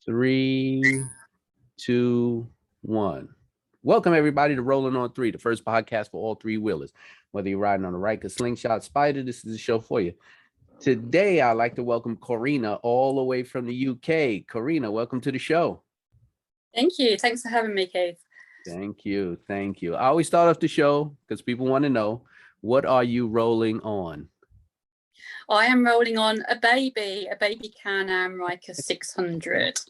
Three, two, one. Welcome everybody to Rolling on Three, the first podcast for all three wheelers. Whether you're riding on a Ryker, Slingshot, Spider, this is the show for you. Today, I'd like to welcome Corina all the way from the UK. Corina, welcome to the show. Thank you. Thanks for having me, Keith. Thank you. Thank you. I always start off the show because people want to know, what are you rolling on? I am rolling on a baby Can Am Ryker 600.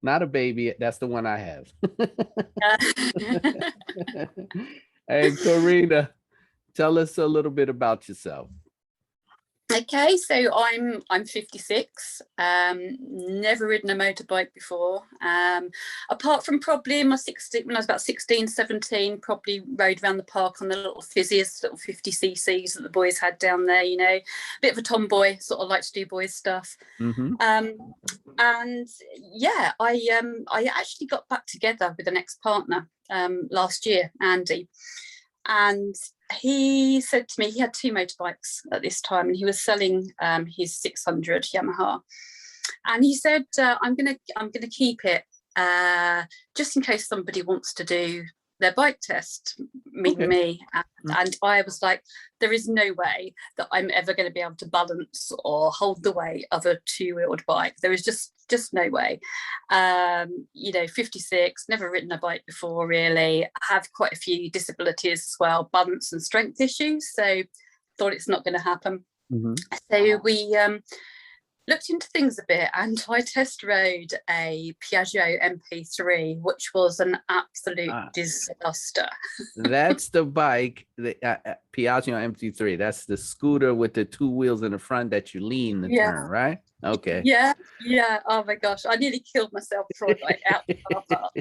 Not a baby. That's the one I have. Hey, Corina, tell us a little bit about yourself. Okay, so I'm 56. Never ridden a motorbike before. Apart from probably in my 16, when I was about 16, 17, probably rode around the park on the little fizziest little 50cc's that the boys had down there. You know, bit of a tomboy, sort of like to do boys stuff. Mm-hmm. And yeah, I actually got back together with an ex-partner last year, Andy, and he said to me he had two motorbikes at this time, and he was selling his 600 Yamaha, and he said, I'm gonna keep it just in case somebody wants to do their bike test, meaning me. And I was like, there is no way that I'm ever going to be able to balance or hold the weight of a two-wheeled bike. There is just no way. You know, 56, never ridden a bike before really. I have quite a few disabilities as well, balance and strength issues, so thought it's not going to happen. Mm-hmm. So we looked into things a bit, and I test rode a Piaggio MP3, which was an absolute disaster. That's the bike, the Piaggio MP3. That's the scooter with the two wheels in the front that you lean the turn, right? Okay. Yeah. Oh my gosh, I nearly killed myself before I got out the car park.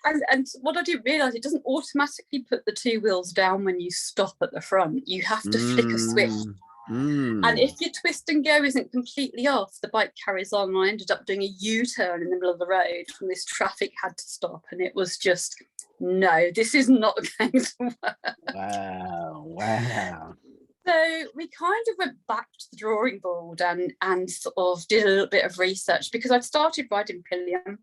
And what I didn't realise, it doesn't automatically put the two wheels down when you stop at the front. You have to flick a switch. And if your twist and go isn't completely off, the bike carries on. I ended up doing a U-turn in the middle of the road, and this traffic had to stop, and it was just, no, this is not going to work. Wow. So we kind of went back to the drawing board and sort of did a little bit of research, because I'd started riding pillion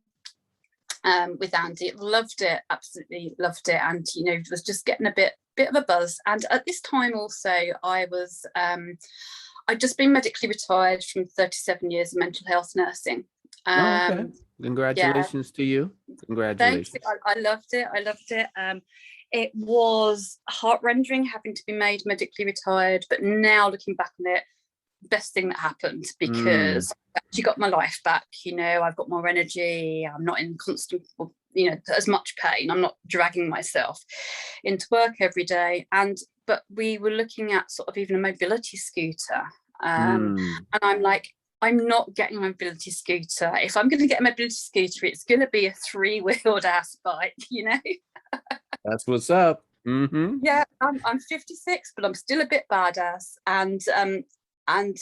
with Andy. Loved it, absolutely loved it, and you know, was just getting a bit of a buzz. And at this time also I was I'd just been medically retired from 37 years of mental health nursing. Okay. Congratulations to you. Congratulations. Thanks. I loved it. It was heart-rending having to be made medically retired, but now looking back on it, best thing that happened, because I actually got my life back. You know, I've got more energy, I'm not in constant, you know, as much pain, I'm not dragging myself into work every day. But we were looking at sort of even a mobility scooter, and I'm like, I'm not getting a mobility scooter. If I'm going to get a mobility scooter, it's going to be a three-wheeled ass bike, you know. That's what's up. Mm-hmm. Yeah, I'm 56, but I'm still a bit badass. And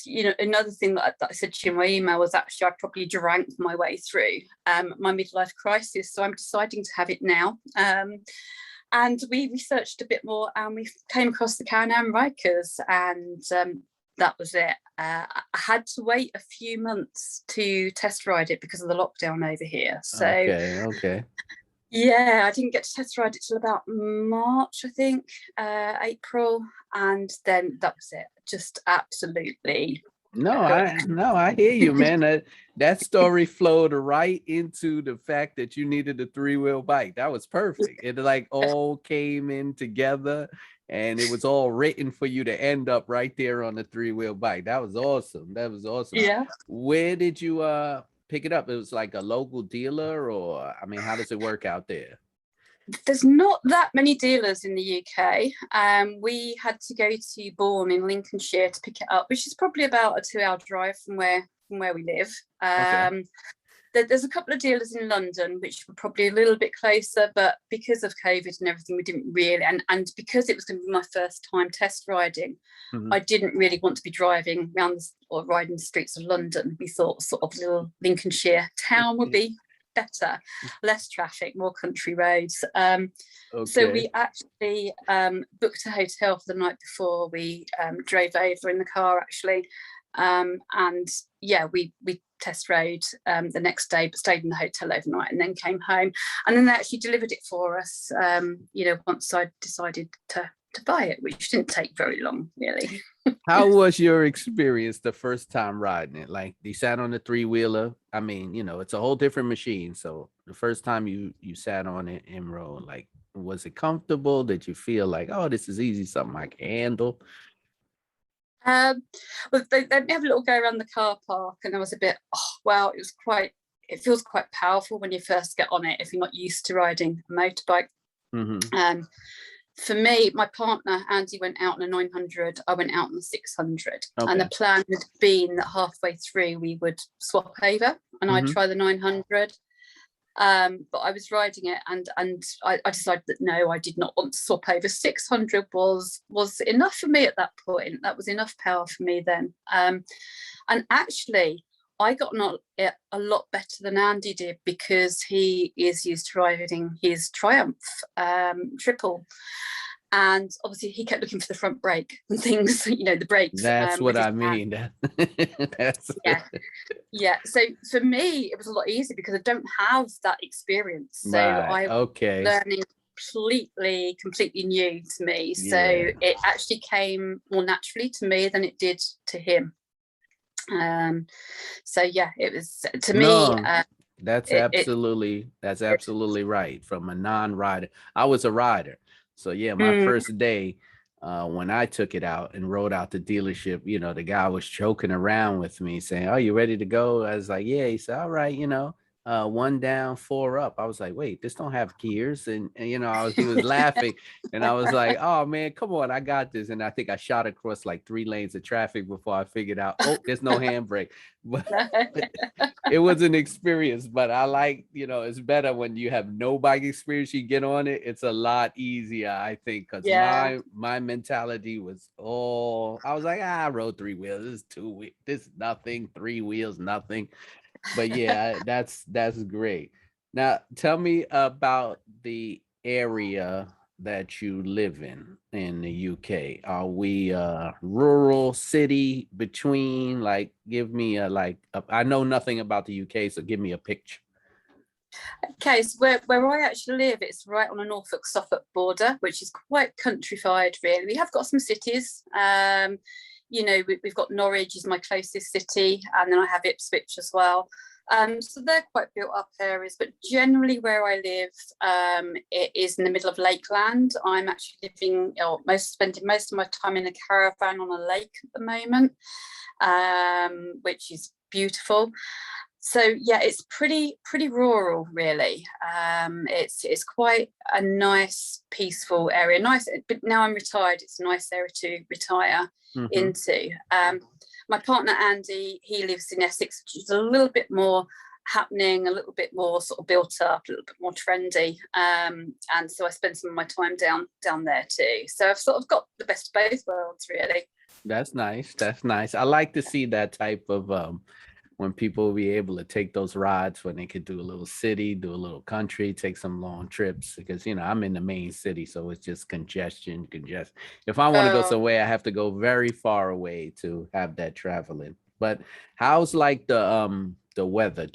you know, another thing that I said to you in my email was, actually I probably drank my way through my midlife crisis, so I'm deciding to have it now. And we researched a bit more, and we came across the Can Am Rykers, and that was it. I had to wait a few months to test ride it because of the lockdown over here. So okay. Yeah, I didn't get to test ride it till about March, I think, April, and then that was it. Just absolutely. No, I hear you, man. That story flowed right into the fact that you needed a three-wheel bike. That was perfect. It like all came in together, and it was all written for you to end up right there on the three-wheel bike. That was awesome. Yeah. Where did you pick it up? It was like a local dealer, or I mean, how does it work out there? There's not that many dealers in the UK. We had to go to Bourne in Lincolnshire to pick it up, which is probably about a 2-hour drive from where we live. Okay. There's a couple of dealers in London, which were probably a little bit closer, but because of COVID and everything, we didn't really, and because it was going to be my first time test riding, I didn't really want to be driving around or riding the streets of London. We thought sort of little Lincolnshire town would be better, less traffic, more country roads. So Okay. we actually booked a hotel for the night before. We drove over in the car actually, and yeah, we test rode the next day, but stayed in the hotel overnight and then came home. And then they actually delivered it for us. Once I decided to buy it, which didn't take very long, really. How was your experience the first time riding it? Like, you sat on the three-wheeler. I mean, it's a whole different machine. So the first time you sat on it and rode, like, was it comfortable? Did you feel like, oh, this is easy, something I can handle? Well, they have a little go around the car park, and I was a bit, it feels quite powerful when you first get on it if you're not used to riding a motorbike. Mm-hmm. For me, my partner Andy went out on a 900. I went out on the 600, Okay. and the plan had been that halfway through we would swap over, and I'd try the 900. But I was riding it, and I decided that no, I did not want to swap over. 600 was enough for me at that point. That was enough power for me then. And actually, I got on it a lot better than Andy did, because he is used to riding his Triumph triple. And obviously he kept looking for the front brake and things, the brakes. That's what I mean. That's yeah. So for me, it was a lot easier because I don't have that experience. So right. Okay. Learning completely new to me. So it actually came more naturally to me than it did to him. So yeah, it was to me. That's absolutely right. From a non-rider, I was a rider. So yeah, my first day, when I took it out and rode out the dealership, the guy was joking around with me saying, "Are you ready to go?" I was like, "Yeah." He said, "All right, one down, four up." I was like, "Wait, this don't have gears." And he was laughing, and I was like, "Oh man, come on, I got this." And I think I shot across like 3 lanes of traffic before I figured out, oh, there's no handbrake. But it was an experience. But I like, it's better when you have no bike experience. You get on it, it's a lot easier, I think, because my mentality was, I was like, I rode 3 wheels. This is 2 wheels. This is nothing. 3 wheels, nothing. But yeah, that's great. Now, tell me about the area that you live in the UK. Are we rural, city, between? Like, give me I know nothing about the UK, so give me a picture. Okay, so where I actually live, it's right on a Norfolk-Suffolk border, which is quite countrified, really. We have got some cities. We've got Norwich is my closest city, and then I have Ipswich as well. So they're quite built up areas, but generally where I live, it is in the middle of lakeland. I'm actually spending most of my time in a caravan on a lake at the moment, which is beautiful. So yeah, it's pretty rural, really. It's quite a nice, peaceful area. Nice, but now I'm retired, it's a nice area to retire into. My partner Andy, he lives in Essex, which is a little bit more happening, a little bit more sort of built up, a little bit more trendy. And so I spend some of my time down there too. So I've sort of got the best of both worlds, really. That's nice. That's nice. I like to see that type of when people will be able to take those rides, when they could do a little city, do a little country, take some long trips, because I'm in the main city, so it's just congestion. If I want to go somewhere, I have to go very far away to have that traveling. But how's like the weather?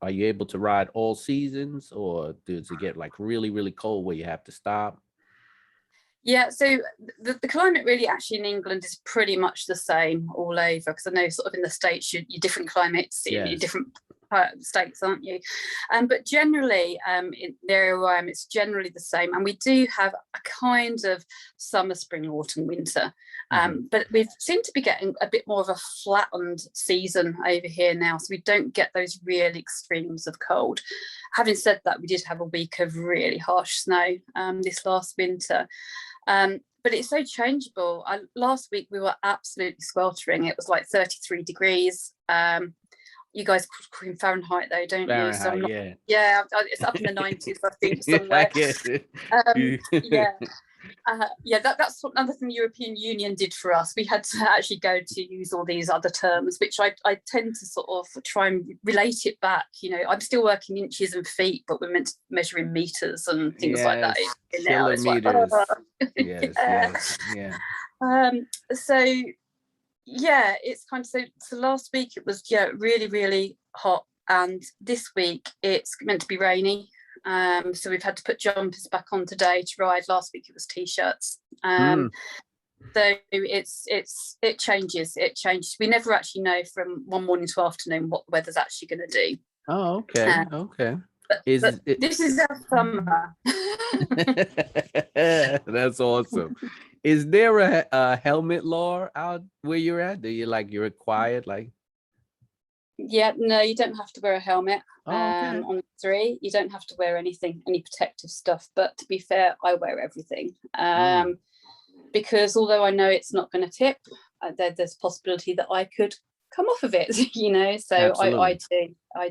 Are you able to ride all seasons, or does it get like really, really cold where you have to stop? Yeah, so the climate really actually in England is pretty much the same all over, because I know sort of in the States you're different climates in different states, aren't you? But generally in the area where I am, it's generally the same, and we do have a kind of summer, spring, autumn, winter. But we seem to be getting a bit more of a flattened season over here now, so we don't get those real extremes of cold. Having said that, we did have a week of really harsh snow this last winter. But it's so changeable. Last week we were absolutely sweltering. It was like 33 degrees. You guys call him Fahrenheit though, don't you? So yeah. It's up in the 90s, I think, somewhere. I guess it. Yeah. Yeah, that's another thing the European Union did for us. We had to actually go to use all these other terms, which I tend to sort of try and relate it back. You know, I'm still working inches and feet, but we're meant to measure in meters and things like that. Now it's like, Yes, yeah. yeah. So yeah, it's kind of so last week it was really, really hot, and this week it's meant to be rainy. So we've had to put jumpers back on today to ride. Last week it was t-shirts. So it changes. We never actually know from one morning to afternoon what the weather's actually going to do. Oh, okay, okay. But this is our summer. That's awesome. Is there a helmet law out where you're at? Do you're required Yeah, no, you don't have to wear a helmet. Okay. On 3, you don't have to wear any protective stuff. But to be fair, I wear everything because although I know it's not going to tip, there's a possibility that I could come off of it. You know, so I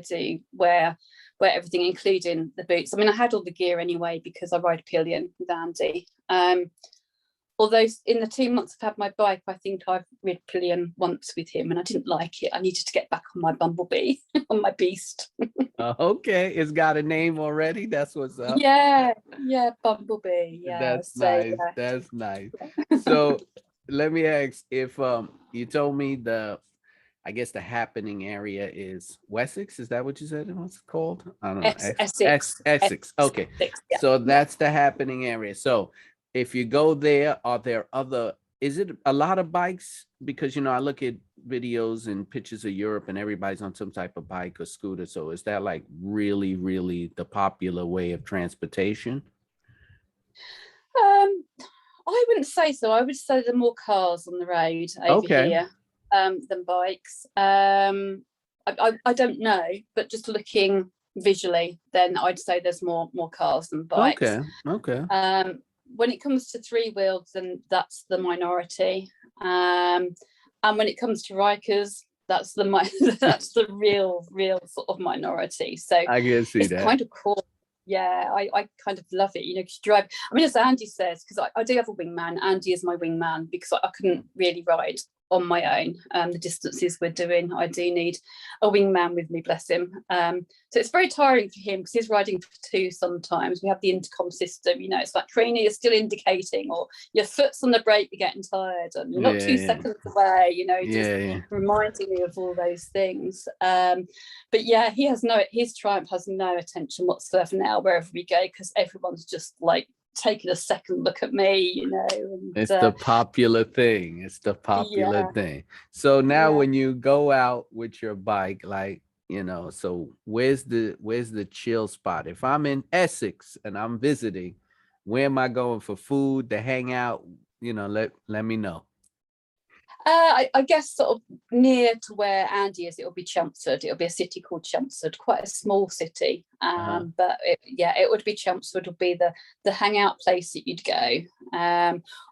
do wear everything, including the boots. I mean, I had all the gear anyway because I ride pillion with Andy. Although in the 2 months I've had my bike, I think I've rid pillion once with him and I didn't like it. I needed to get back on my bumblebee, on my beast. Okay, it's got a name already. That's what's up. Yeah, bumblebee. Yeah, that's nice. Yeah. That's nice. So let me ask, if you told me I guess the happening area is Wessex. Is that what you said it was called? I don't know. Essex. Okay. Essex, yeah. So that's the happening area. So if you go there, are there is it a lot of bikes? Because, you know, I look at videos and pictures of Europe and everybody's on some type of bike or scooter. So is that like really, really the popular way of transportation? I wouldn't say so. I would say there are more cars on the road over here than bikes. I don't know, but just looking visually, then I'd say there's more cars than bikes. Okay. When it comes to 3-wheels, then that's the minority. And when it comes to Rikers, that's the real sort of minority. So I can see it's kind of cool. Yeah, I kind of love it, you know, because you drive. I mean, as Andy says, because I do have a wingman. Andy is my wingman because I couldn't really ride on my own. The distances we're doing, I do need a wingman with me, bless him. So it's very tiring for him because he's riding for 2 sometimes. We have the intercom system, you know, it's like, Karina, you're still indicating, or your foot's on the brake, you're getting tired, and you're not 2 seconds away, you know, just reminding me of all those things. But yeah, his Triumph has no attention whatsoever now wherever we go, because everyone's just like taking a second look at me, you know. And, it's the popular thing. It's the popular thing. So now when you go out with your bike, like, you know, so where's the chill spot? If I'm in Essex and I'm visiting, where am I going for food, to hang out? You know, let me know. I guess sort of near to where Andy is, it'll be Chelmsford. It'll be a city called Chelmsford, quite a small city. But it would be Chelmsford would be the hangout place that you'd go.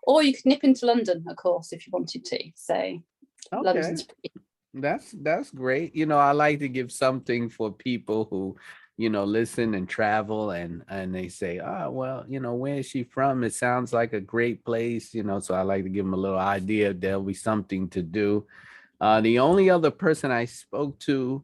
Or you could nip into London, of course, if you wanted to. So London's pretty. That's great. You know, I like to give something for people who, you know, listen and travel and they say, oh, well, you know, where is she from? It sounds like a great place, you know, so I like to give them a little idea. There'll be something to do. The only other person I spoke to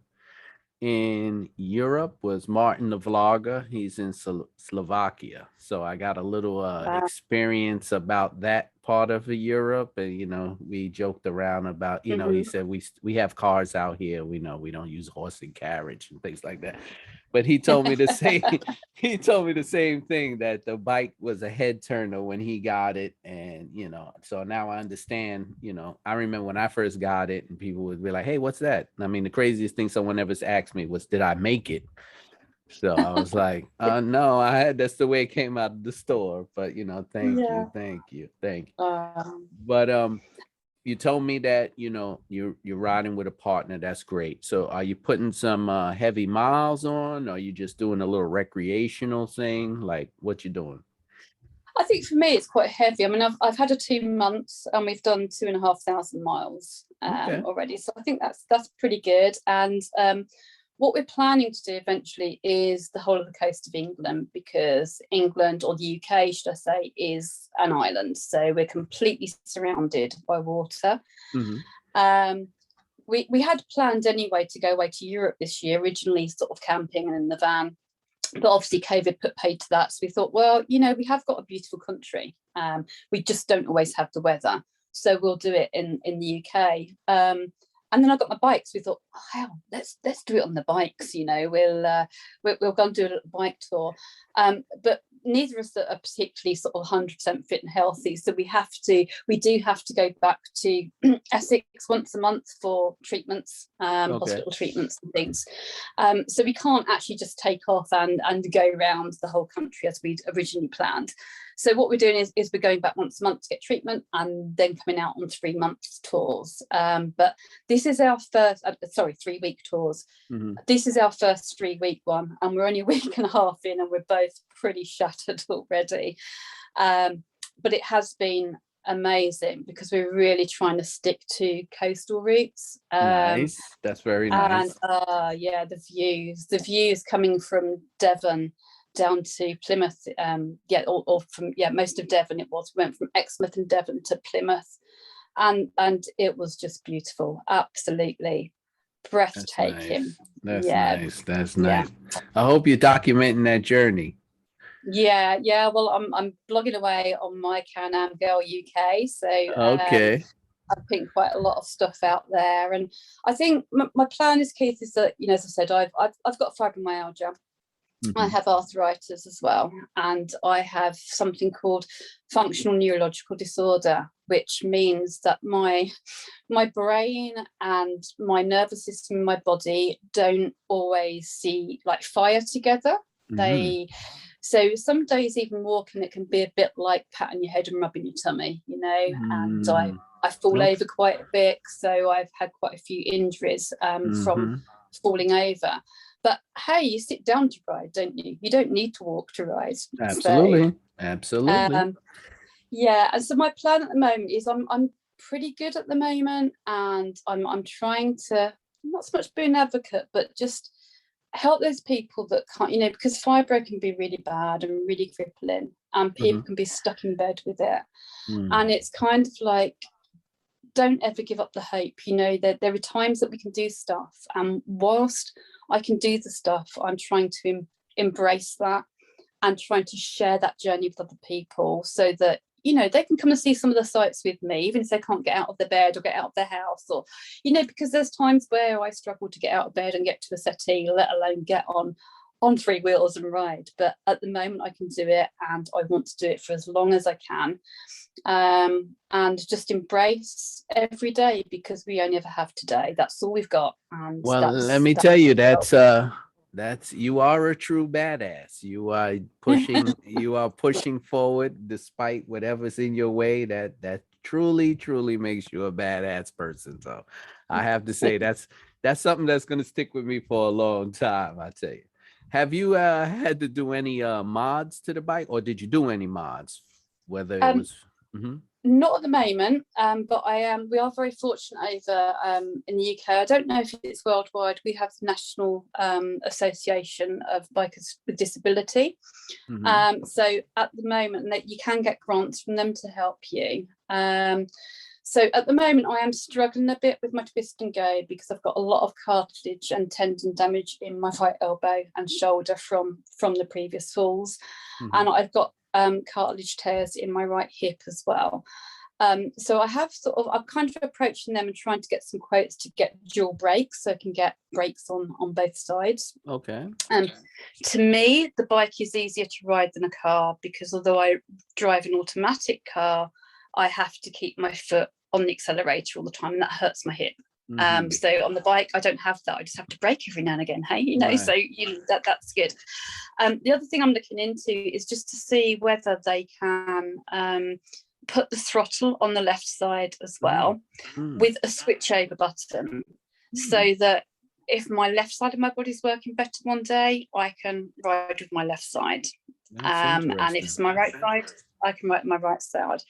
in Europe was Martin the vlogger. He's in Slovakia. So I got a little experience about that part of Europe. And, you know, we joked around about, you know, he said we have cars out here. We know we don't use horse and carriage and things like that. But he told me the same thing, that the bike was a head turner when he got it. And, you know, so now I understand, you know, I remember when I first got it and people would be like, hey, what's that? I mean, the craziest thing someone ever asked me was, did I make it? So I was like, no, that's the way it came out of the store. But, you know, thank you. But you told me that, you know, you're riding with a partner. That's great. So are you putting some heavy miles on? Or are you just doing a little recreational thing? Like, what you doing? I think for me it's quite heavy. I mean, I've had a 2 months and we've done 2,500 miles already. So I think that's pretty good. And what we're planning to do eventually is the whole of the coast of England, because England, or the UK, should I say, is an island. So we're completely surrounded by water. Mm-hmm. We had planned anyway to go away to Europe this year, originally sort of camping and in the van. But obviously COVID put paid to that. So we thought, well, you know, we have got a beautiful country. We just don't always have the weather. So we'll do it in the UK. And then I got my bikes. We thought, oh, hell, let's do it on the bikes. You know, we'll go and do a little bike tour. But neither of us are particularly sort of 100% fit and healthy. So we do have to go back to Essex once a month for treatments, hospital treatments and things. So we can't actually just take off and go around the whole country as we'd originally planned. So what we're doing is we're going back once a month to get treatment and then coming out on 3 months tours. But this is our first, 3-week tours. Mm-hmm. This is our first 3-week one, and we're only a week and a half in, and we're both pretty shattered already. But it has been amazing because we're really trying to stick to coastal routes. Nice. That's very nice. And the views coming from Devon down to Plymouth, most of Devon. Went from Exmouth and Devon to Plymouth, and it was just beautiful, absolutely breathtaking. That's nice. That's nice. I hope you're documenting that journey. Yeah. Well, I'm blogging away on my Can Am Girl UK, so okay. I've put quite a lot of stuff out there, and I think my plan is, Keith, is that, you know, as I said, I've got fibromyalgia. Mm-hmm. I have arthritis as well, and I have something called functional neurological disorder, which means that my brain and my nervous system in my body don't always see like fire together. Mm-hmm. So some days even walking, it can be a bit like patting your head and rubbing your tummy, you know. And I fall over quite a bit, so I've had quite a few injuries from falling over. But hey, you sit down to ride, don't you? You don't need to walk to ride. Absolutely. So, Absolutely. And so my plan at the moment is I'm pretty good at the moment, and I'm trying to not so much be an advocate, but just help those people that can't, you know, because fibro can be really bad and really crippling, and people can be stuck in bed with it. And it's kind of like, don't ever give up the hope. You know, there are times that we can do stuff, and whilst I can do the stuff, I'm trying to embrace that and trying to share that journey with other people, so that, you know, they can come and see some of the sites with me, even if they can't get out of their bed or get out of their house, or, you know, because there's times where I struggle to get out of bed and get to a settee, let alone get on 3 wheels and ride. But at the moment I can do it, and I want to do it for as long as I can, and just embrace every day, because we only ever have today. That's all we've got. And well, let me tell you, that's you are a true badass. You are pushing forward despite whatever's in your way. That truly makes you a badass person. So I have to say that's something that's going to stick with me for a long time, I tell you. Have you had to do any mods to the bike, or did you do any mods? Whether it was not at the moment, but we are very fortunate over in the UK. I don't know if it's worldwide. We have the National Association of Bikers with Disability. So at the moment, that you can get grants from them to help you. So at the moment, I am struggling a bit with my twist and go, because I've got a lot of cartilage and tendon damage in my right elbow and shoulder from the previous falls, and I've got cartilage tears in my right hip as well. So I'm kind of approaching them and trying to get some quotes to get dual brakes, so I can get brakes on both sides. Okay. To me, the bike is easier to ride than a car, because although I drive an automatic car, I have to keep my foot on the accelerator all the time, and that hurts my hip. So on the bike, I don't have that. I just have to brake every now and again. Hey, you know, right. So that's good. The other thing I'm looking into is just to see whether they can put the throttle on the left side as well, with a switch over button, so that if my left side of my body's working better one day, I can ride with my left side, and if it's my right side, I can ride my right side.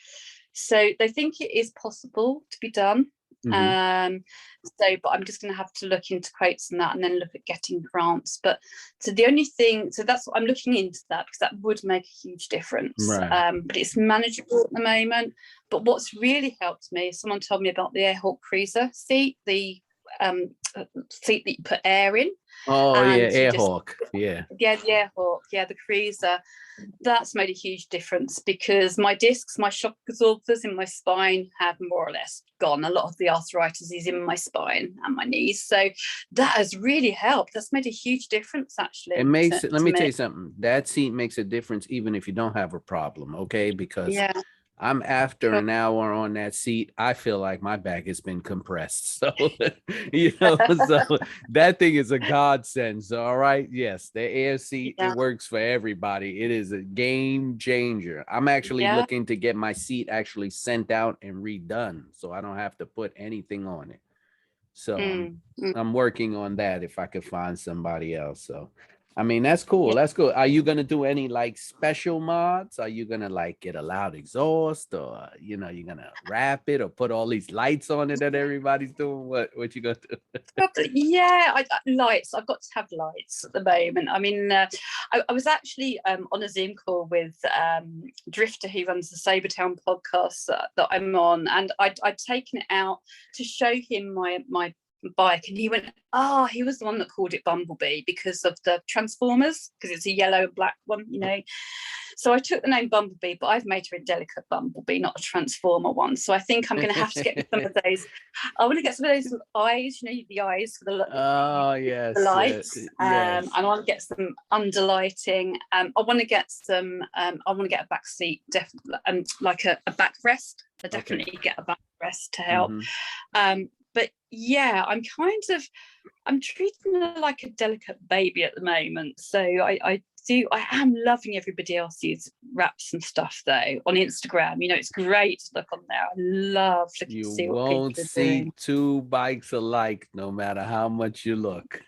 So they think it is possible to be done. But I'm just going to have to look into quotes on that and then look at getting grants. But so the only thing, so that's what I'm looking into, that because that would make a huge difference. Right. But it's manageable at the moment. But what's really helped me is someone told me about the Airhawk Cruiser seat, the seat that you put air in. Oh yeah, And you just, Airhawk. Yeah. yeah, the Airhawk, yeah, the Cruiser. That's made a huge difference because my discs, my shock absorbers in my spine have more or less gone. A lot of the arthritis is in my spine and my knees. So that has really helped. That's made a huge difference, actually. It makes it, let me tell you something. That seat makes a difference even if you don't have a problem, okay? Because yeah. I'm after an hour on that seat, I feel like my back has been compressed. So, so that thing is a godsend. So, all right. Yes, the air seat, it works for everybody. It is a game changer. I'm actually looking to get my seat actually sent out and redone so I don't have to put anything on it. So I'm working on that if I could find somebody else. So I mean, that's cool. That's cool. Are you gonna do any like special mods? Are you gonna like get a loud exhaust, or you're gonna wrap it or put all these lights on it that everybody's doing? What you gonna do? Lights. I've got to have lights at the moment. I mean, I was actually on a Zoom call with Drifter, who runs the Sabertown podcast that I'm on, and I'd taken it out to show him my bike, and he went, he was the one that called it Bumblebee because of the Transformers, because it's a yellow and black one, so I took the name Bumblebee, but I've made her a delicate Bumblebee, not a Transformer one. So I think I'm going to have to get some of those. I want to get some of those eyes, the eyes for the the lights. Yes. And I want to get some underlighting. I want to get some. I want to get a back seat, definitely, like a backrest. I definitely get a backrest to help. But yeah, I'm treating her like a delicate baby at the moment. So I am loving everybody else's wraps and stuff though on Instagram. It's great to look on there. I love looking to see what people are doing. You won't see two bikes alike no matter how much you look.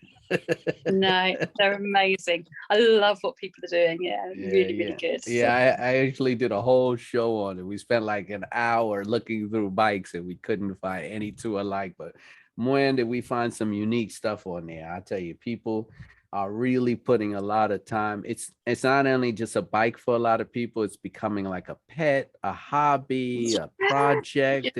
No, they're amazing. I love what people are doing. Yeah, really good. Yeah, I actually did a whole show on it. We spent like an hour looking through bikes and we couldn't find any two alike, but man, did we find some unique stuff on there. I tell you, people are really putting a lot of time. It's not only just a bike for a lot of people, it's becoming like a pet, a hobby, a project.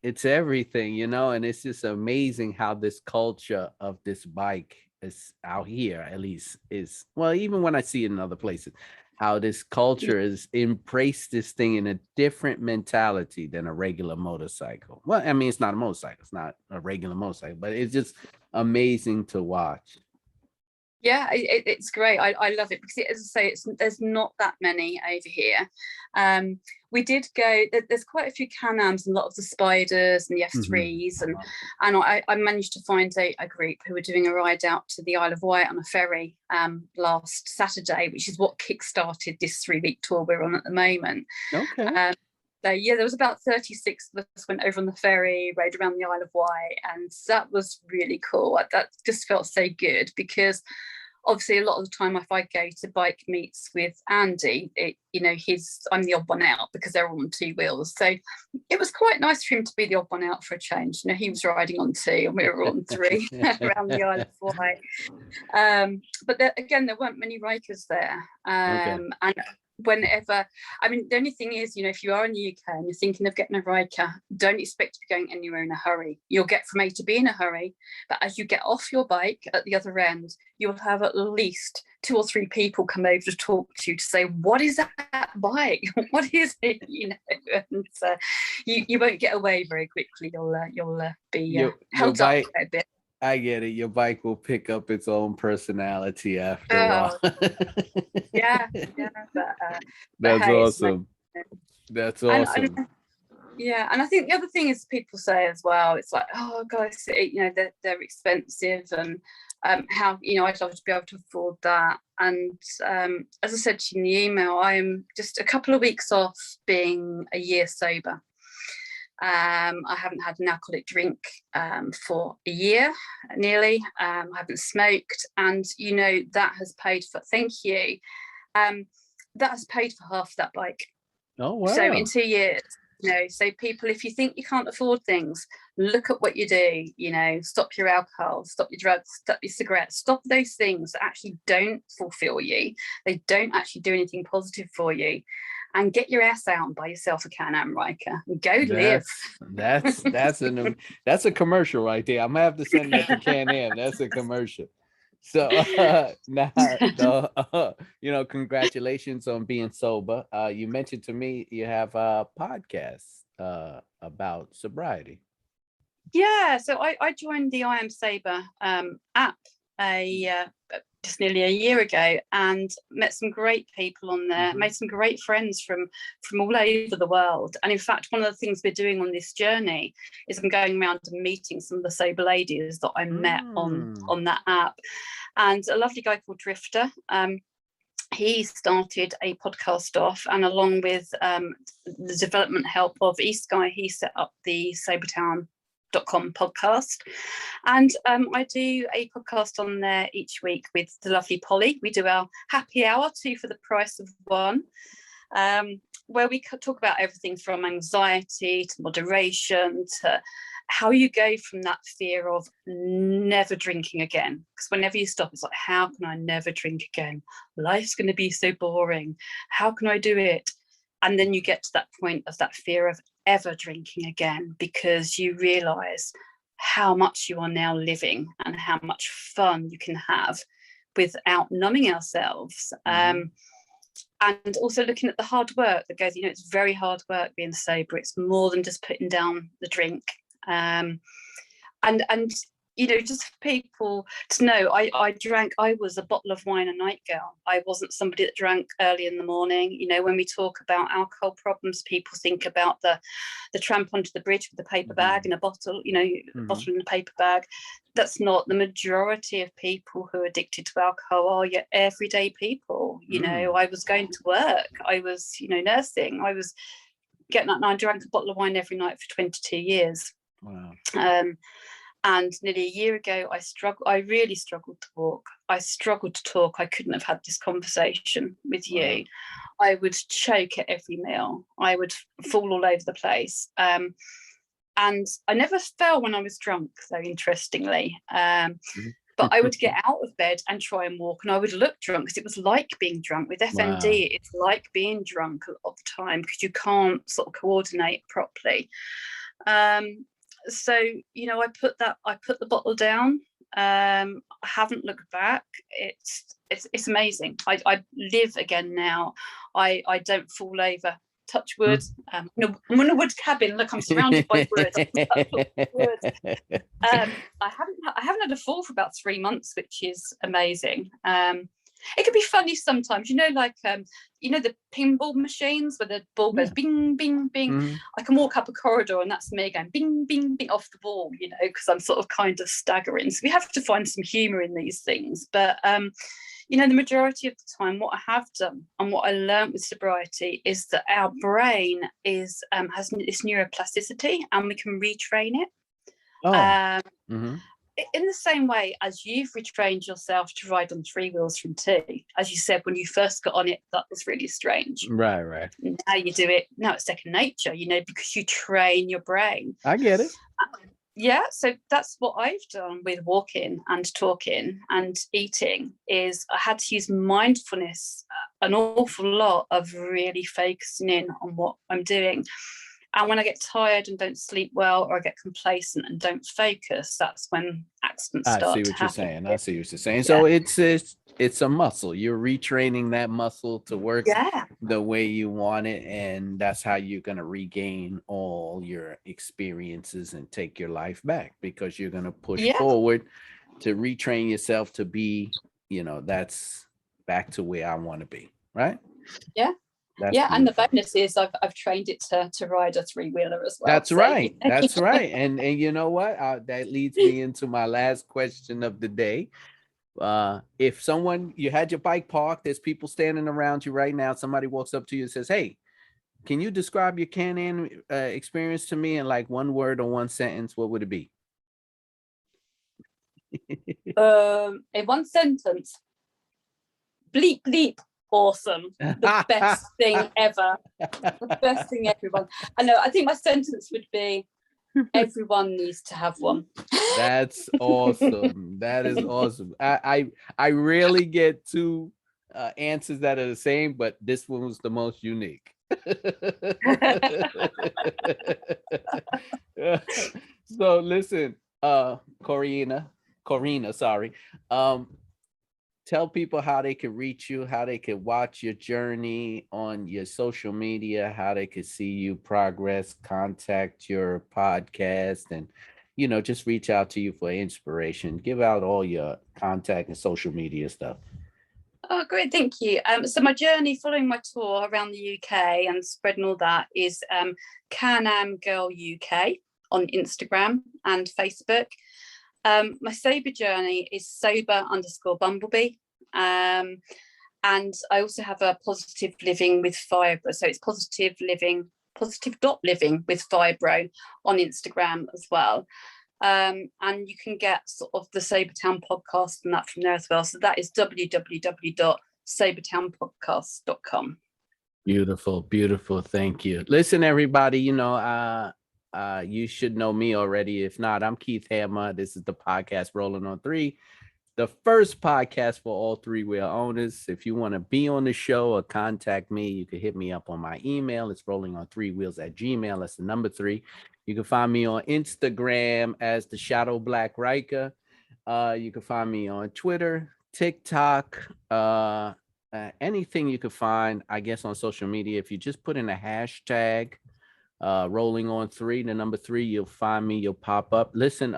It's everything, and it's just amazing how this culture of this bike is out here, at least is, well, even when I see it in other places, how this culture is embraced this thing in a different mentality than a regular motorcycle. Well, I mean, it's not a motorcycle, it's not a regular motorcycle, but it's just amazing to watch. Yeah, it's great. I love it because, as I say, there's not that many over here. We did go. There's quite a few Can Ams and a lot of the Spiders and the F3s, and I managed to find a group who were doing a ride out to the Isle of Wight on a ferry last Saturday, which is what kickstarted this 3-week tour we're on at the moment. Okay. So yeah, there was about 36 of us went over on the ferry, rode around the Isle of Wight, and that was really cool. That just felt so good because obviously a lot of the time if I go to bike meets with Andy, I'm the odd one out because they're all on 2 wheels. So it was quite nice for him to be the odd one out for a change. He was riding on 2 and we were on 3 around the Isle of Wight. But there weren't many Rykers there. And whenever, the only thing is, if you are in the UK and you're thinking of getting a Ryker, don't expect to be going anywhere in a hurry. You'll get from A to B in a hurry, but as you get off your bike at the other end, you'll have at least 2 or 3 people come over to talk to you to say, what is that bike? What is it? And you won't get away very quickly. You'll be held up a bit. I get it. Your bike will pick up its own personality after a while. Yeah. That's awesome. That's awesome. And I think the other thing is people say as well, it's like, oh guys, they're expensive, and how I'd love to be able to afford that. And as I said to you in the email, I am just a couple of weeks off being a year sober. I haven't had an alcoholic drink for a year nearly. I haven't smoked, and that has paid for, thank you, that has paid for half that bike. Oh wow. So in 2 years, So people, if you think you can't afford things, look at what you do. Stop your alcohol, stop your drugs, stop your cigarettes, stop those things that actually don't fulfill you. They don't actually do anything positive for you. And get your ass out and buy yourself a Can Am Ryker and go live. That's a commercial right there. I'm gonna have to send that to Can Am. That's a commercial. So now, congratulations on being sober. You mentioned to me you have a podcast about sobriety. Yeah, so I joined the I Am Sober app just nearly a year ago, and met some great people on there, made some great friends from all over the world. And in fact, one of the things we're doing on this journey is I'm going around and meeting some of the sober ladies that I met on that app. And a lovely guy called Drifter, he started a podcast off, and along with the development help of East Guy, he set up the sobertown.com podcast. And I do a podcast on there each week with the lovely Polly. We do our happy hour, 2 for the price of 1, where we could talk about everything from anxiety to moderation to how you go from that fear of never drinking again. Because whenever you stop, it's like, how can I never drink again? Life's going to be so boring. How can I do it? And then you get to that point of that fear of ever drinking again, because you realize how much you are now living and how much fun you can have without numbing ourselves. And also looking at the hard work that goes, it's very hard work being sober. It's more than just putting down the drink. And just for people to know, I was a bottle of wine a night girl. I wasn't somebody that drank early in the morning. When we talk about alcohol problems, people think about the tramp onto the bridge with a paper bag and a bottle, bottle in a paper bag. That's not the majority of people who are addicted to alcohol are your everyday people. I was going to work, I was, nursing, I was getting up, and I drank a bottle of wine every night for 22 years. Wow. And nearly a year ago, I really struggled to walk. I struggled to talk. I couldn't have had this conversation with you. I would choke at every meal. I would fall all over the place. And I never fell when I was drunk, though, interestingly. But I would get out of bed and try and walk, and I would look drunk, because it was like being drunk. With FND, it's like being drunk a lot of the time, because you can't sort of coordinate properly. So I put the bottle down. I haven't looked back. It's amazing. I live again now. I don't fall over. Touch wood. I'm in a wood cabin. Look, I'm surrounded by wood. I haven't had a fall for about 3 months, which is amazing. It can be funny sometimes, the pinball machines where the ball goes bing, bing, bing. I can walk up a corridor and that's me going bing, bing, bing off the ball, because I'm sort of kind of staggering. So we have to find some humour in these things. But, the majority of the time, what I have done and what I learned with sobriety is that our brain has this neuroplasticity, and we can retrain it. In the same way as you've retrained yourself to ride on 3 wheels from 2. As you said, when you first got on it, that was really strange. Right. Now you do it. Now it's second nature, because you train your brain. I get it. Yeah, so that's what I've done with walking and talking and eating, is I had to use mindfulness an awful lot of really focusing in on what I'm doing. And when I get tired and don't sleep well, or I get complacent and don't focus, that's when accidents start. I see what you're saying. So it's a muscle. You're retraining that muscle to work the way you want it, and that's how you're going to regain all your experiences and take your life back, because you're going to push forward to retrain yourself to be, that's back to where I want to be, right? Yeah. That's beautiful. And the bonus is I've trained it to ride a 3-wheeler as well. That's right. That's right. And you know what? That leads me into my last question of the day. If you had your bike parked, there's people standing around you right now. Somebody walks up to you and says, "Hey, can you describe your Can Am experience to me in like 1 word or 1 sentence? What would it be?" In 1 sentence, bleep bleep. awesome. The best thing ever. The best thing everyone. I know. I think my sentence would be, everyone needs to have one. That's awesome. That is awesome. I rarely get two answers that are the same, but this one was the most unique. So listen, Corina, sorry. Tell people how they can reach you, how they can watch your journey on your social media, how they can see you progress, contact your podcast, and just reach out to you for inspiration. Give out all your contact and social media stuff. Oh, great, thank you. So my journey following my tour around the UK and spreading all that is Can Am Girl UK on Instagram and Facebook. My sober journey is sober_bumblebee. And I also have a positive living with fibro. So it's positive.living with fibro on Instagram as well. And you can get sort of the Sobertown podcast and that from there as well. So that is www.sobertownpodcast.com. Beautiful, beautiful. Thank you. Listen, everybody, you should know me already. If not, I'm Keith Hammer. This is the podcast Rolling on 3, the first podcast for all three-wheel owners. If you want to be on the show or contact me, you can hit me up on my email. It's rollingon3wheels@gmail. That's the number 3. You can find me on Instagram as the Shadow Black Ryker. You can find me on Twitter, TikTok, anything you can find, I guess, on social media. If you just put in a hashtag, rolling on 3, the number 3, you'll find me, you'll pop up. Listen,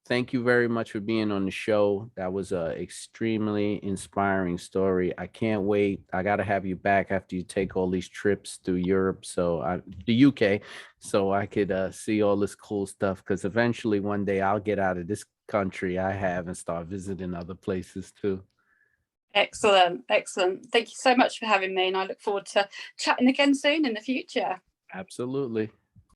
thank you very much for being on the show. That was a extremely inspiring story. I can't wait. I got to have you back after you take all these trips through Europe, the UK, so I could see all this cool stuff, because eventually one day I'll get out of this country I have and start visiting other places too. Excellent. Thank you so much for having me, and I look forward to chatting again soon in the future. Absolutely.